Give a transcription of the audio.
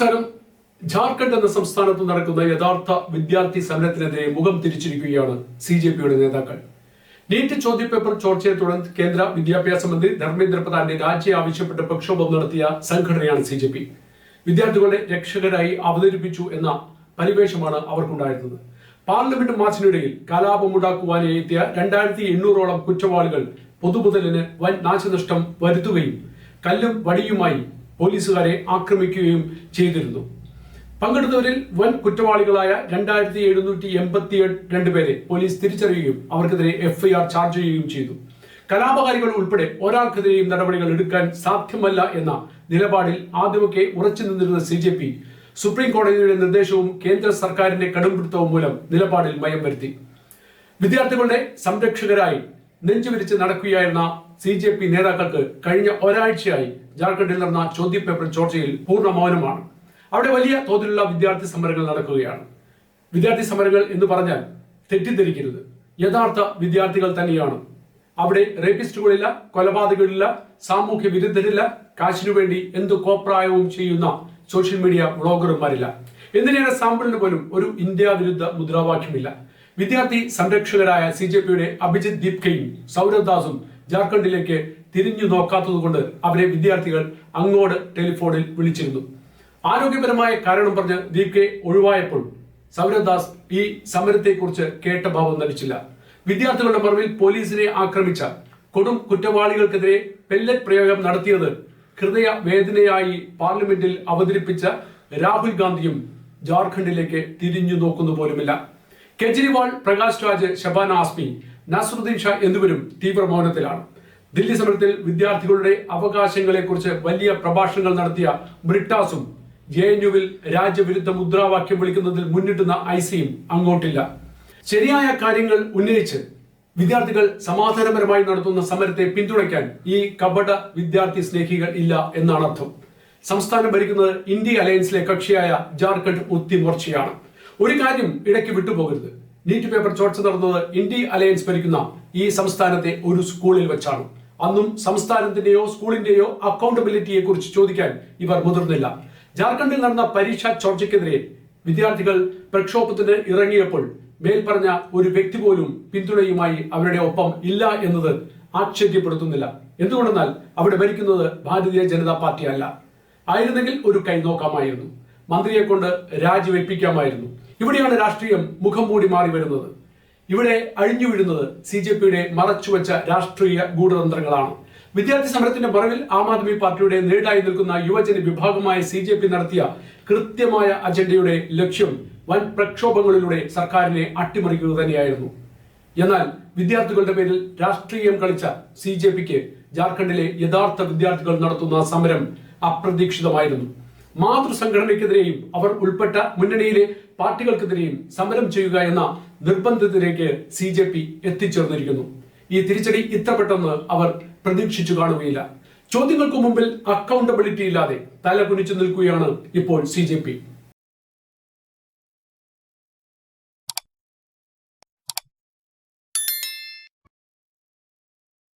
നമസ്കാരം. ജാർഖണ്ഡ് എന്ന സംസ്ഥാനത്ത് നടക്കുന്ന യഥാർത്ഥ വിദ്യാർത്ഥി സമരത്തിനെതിരെ മുഖം തിരിച്ചിരിക്കുകയാണ് CJPയുടെ നേതാക്കൾ. നീറ്റ് ചോദ്യപേപ്പർ ചോർച്ചയെ തുടർന്ന് കേന്ദ്ര വിദ്യാഭ്യാസ മന്ത്രി ധർമ്മേന്ദ്ര പ്രധാന്റെ രാജി ആവശ്യപ്പെട്ട് പ്രക്ഷോഭം നടത്തിയ സംഘടനയാണ് CJP. വിദ്യാർത്ഥികളെ രക്ഷകരായി അവതരിപ്പിച്ചു എന്ന പരിവേഷമാണ് അവർക്കുണ്ടായിരുന്നത്. പാർലമെന്റ് മാർച്ചിനിടയിൽ കലാപമുണ്ടാക്കുവാനായി എത്തിയ 2800ഓളം കുറ്റവാളികൾ പൊതുമുതലിന് വൻ നാശനഷ്ടം വരുത്തുകയും കല്ലും വടിയുമായി പോലീസുകാരെ ആക്രമിക്കുകയും ചെയ്തിരുന്നു. പങ്കെടുത്തവരിൽ വൻ കുറ്റവാളികളായ 2782 പേരെ പോലീസ് തിരിച്ചറിയുകയും അവർക്കെതിരെ FIR ചാർജ് ചെയ്യുകയും ചെയ്തു. കലാപകാരികൾ ഉൾപ്പെടെ ഒരാൾക്കെതിരെയും നടപടികൾ എടുക്കാൻ സാധ്യമല്ല എന്ന നിലപാടിൽ ആദ്യമൊക്കെ ഉറച്ചു നിന്നിരുന്ന CJP സുപ്രീം കോടതിയുടെ നിർദ്ദേശവും കേന്ദ്ര സർക്കാരിന്റെ കടുംപിടുത്തവും മൂലം നിലപാടിൽ മയം വരുത്തി. വിദ്യാർത്ഥികളുടെ സംരക്ഷകരായി നെഞ്ചുവിരിച്ച് നടക്കുകയായിരുന്ന CJP നേതാക്കൾക്ക് കഴിഞ്ഞ ഒരാഴ്ചയായി ജാർഖണ്ഡിൽ നടന്ന ചോദ്യപേപ്പർ ചോർച്ചയിൽ പൂർണ്ണ മൗനമാണ്. അവിടെ വലിയ തോതിലുള്ള വിദ്യാർത്ഥി സമരങ്ങൾ നടക്കുകയാണ്. വിദ്യാർത്ഥി സമരങ്ങൾ എന്ന് പറഞ്ഞാൽ തെറ്റിദ്ധരിക്കരുത്, യഥാർത്ഥ വിദ്യാർത്ഥികൾ തന്നെയാണ്. അവിടെ റേപ്പിസ്റ്റുകളില്ല, കൊലപാതകങ്ങളില്ല, സാമൂഹ്യ വിരുദ്ധരില്ല, കാശിനു വേണ്ടി എന്തു കോപ്രായവും ചെയ്യുന്ന സോഷ്യൽ മീഡിയ വ്ളോഗർമാരില്ല. എന്തിനേറെ സാമ്പിളിന് പോലും ഒരു ഇന്ത്യ വിരുദ്ധ മുദ്രാവാക്യമില്ല. വിദ്യാർത്ഥി സംരക്ഷകരായ CJPയുടെ അഭിജിത് ദീപ്കയും സൗരവ് ദാസും ജാർഖണ്ഡിലേക്ക് തിരിഞ്ഞു നോക്കാത്തതുകൊണ്ട് അവരെ വിദ്യാർത്ഥികൾ അങ്ങോട്ട് ടെലിഫോണിൽ വിളിച്ചിരുന്നു. ആരോഗ്യപരമായ കാരണം പറഞ്ഞ് ദീപ്കെ ഒഴിവായപ്പോൾ സൗരവ് ദാസ് ഈ സമരത്തെക്കുറിച്ച് കേട്ട ഭാവം നടിച്ചില്ല. വിദ്യാർത്ഥികളുടെ മറവിൽ പോലീസിനെ ആക്രമിച്ച കൊടും കുറ്റവാളികൾക്കെതിരെ പെല്ലറ്റ് പ്രയോഗം നടത്തിയത് ഹൃദയ വേദനയായി പാർലമെന്റിൽ അവതരിപ്പിച്ച രാഹുൽ ഗാന്ധിയും ജാർഖണ്ഡിലേക്ക് തിരിഞ്ഞു നോക്കുന്നു പോലുമില്ല. കെജ്രിവാൾ, പ്രകാശ് രാജ്, ഷബാന ആസ്മി, നസറുദ്ദീൻ ഷാ എന്നിവരും തീവ്ര മൗനത്തിലാണ്. ദില്ലി സമരത്തിൽ വിദ്യാർത്ഥികളുടെ അവകാശങ്ങളെ കുറിച്ച് വലിയ പ്രഭാഷണങ്ങൾ നടത്തിയ ബ്രിട്ടാസും JNUവിൽ രാജ്യവിരുദ്ധ മുദ്രാവാക്യം വിളിക്കുന്നതിൽ മുന്നിട്ടുന്ന ICയും അങ്ങോട്ടില്ല. ശരിയായ കാര്യങ്ങൾ ഉന്നയിച്ച് വിദ്യാർത്ഥികൾ സമാധാനപരമായി നടത്തുന്ന സമരത്തെ പിന്തുണയ്ക്കാൻ ഈ കപട വിദ്യാർത്ഥി സ്നേഹികൾ ഇല്ല എന്നാണ് അർത്ഥം. സംസ്ഥാനം ഭരിക്കുന്നത് ഇന്ത്യ അലയൻസിലെ കക്ഷിയായ ജാർഖണ്ഡ് മുക്തി മോർച്ചയാണ്. ഒരു കാര്യം ഇടയ്ക്ക് വിട്ടുപോകരുത്. നീറ്റ് പേപ്പർ ചോർച്ച നടന്നത് ഇന്ത്യ അലയൻസ് ഭരിക്കുന്ന ഈ സംസ്ഥാനത്തെ ഒരു സ്കൂളിൽ വെച്ചാണ്. അന്നും സംസ്ഥാനത്തിന്റെയോ സ്കൂളിന്റെയോ അക്കൗണ്ടബിലിറ്റിയെ കുറിച്ച് ചോദിക്കാൻ ഇവർ മുതിർന്നില്ല. ജാർഖണ്ഡിൽ നടന്ന പരീക്ഷാ ചോർച്ചയ്ക്കെതിരെ വിദ്യാർത്ഥികൾ പ്രക്ഷോഭത്തിന് ഇറങ്ങിയപ്പോൾ മേൽപ്പറഞ്ഞ ഒരു വ്യക്തി പോലും പിന്തുണയുമായി അവരുടെ ഒപ്പം ഇല്ല എന്നത് ആശ്ചര്യപ്പെടുത്തുന്നില്ല. എന്തുകൊണ്ടെന്നാൽ അവിടെ ഭരിക്കുന്നത് ഭാരതീയ ജനതാ പാർട്ടി അല്ല. ആയിരുന്നെങ്കിൽ ഒരു കൈ നോക്കാമായിരുന്നു, മന്ത്രിയെ കൊണ്ട് രാജിവെപ്പിക്കാമായിരുന്നു. ഇവിടെയാണ് രാഷ്ട്രീയം മുഖം മൂടി മാറി വരുന്നത്. ഇവിടെ അഴിഞ്ഞു വീഴുന്നത് CJPയുടെ മറച്ചുവെച്ച രാഷ്ട്രീയ ഗൂഢതന്ത്രങ്ങളാണ്. വിദ്യാർത്ഥി സമരത്തിന്റെ മറവിൽ ആം ആദ്മി പാർട്ടിയുടെ നേടായി നിൽക്കുന്ന യുവജന വിഭാഗമായ CJP നടത്തിയ കൃത്യമായ അജണ്ടയുടെ ലക്ഷ്യം വൻ പ്രക്ഷോഭങ്ങളിലൂടെ സർക്കാരിനെ അട്ടിമറിക്കുക തന്നെയായിരുന്നു. എന്നാൽ വിദ്യാർത്ഥികളുടെ പേരിൽ രാഷ്ട്രീയം കളിച്ച CJPക്ക് ജാർഖണ്ഡിലെ യഥാർത്ഥ വിദ്യാർത്ഥികൾ നടത്തുന്ന സമരം അപ്രതീക്ഷിതമായിരുന്നു. മാതൃസംഘടനയ്ക്കെതിരെയും അവർ ഉൾപ്പെട്ട മുന്നണിയിലെ പാർട്ടികൾക്കെതിരെയും സമരം ചെയ്യുക എന്ന നിർബന്ധത്തിലേക്ക് CJP എത്തിച്ചേർന്നിരിക്കുന്നു. ഈ തിരിച്ചടി ഇത്ര പെട്ടെന്ന് അവർ പ്രതീക്ഷിച്ചു കാണുകയില്ല. ചോദ്യങ്ങൾക്ക് മുമ്പിൽ അക്കൗണ്ടബിലിറ്റി ഇല്ലാതെ തല കുനിച്ചു നിൽക്കുകയാണ് ഇപ്പോൾ CJP.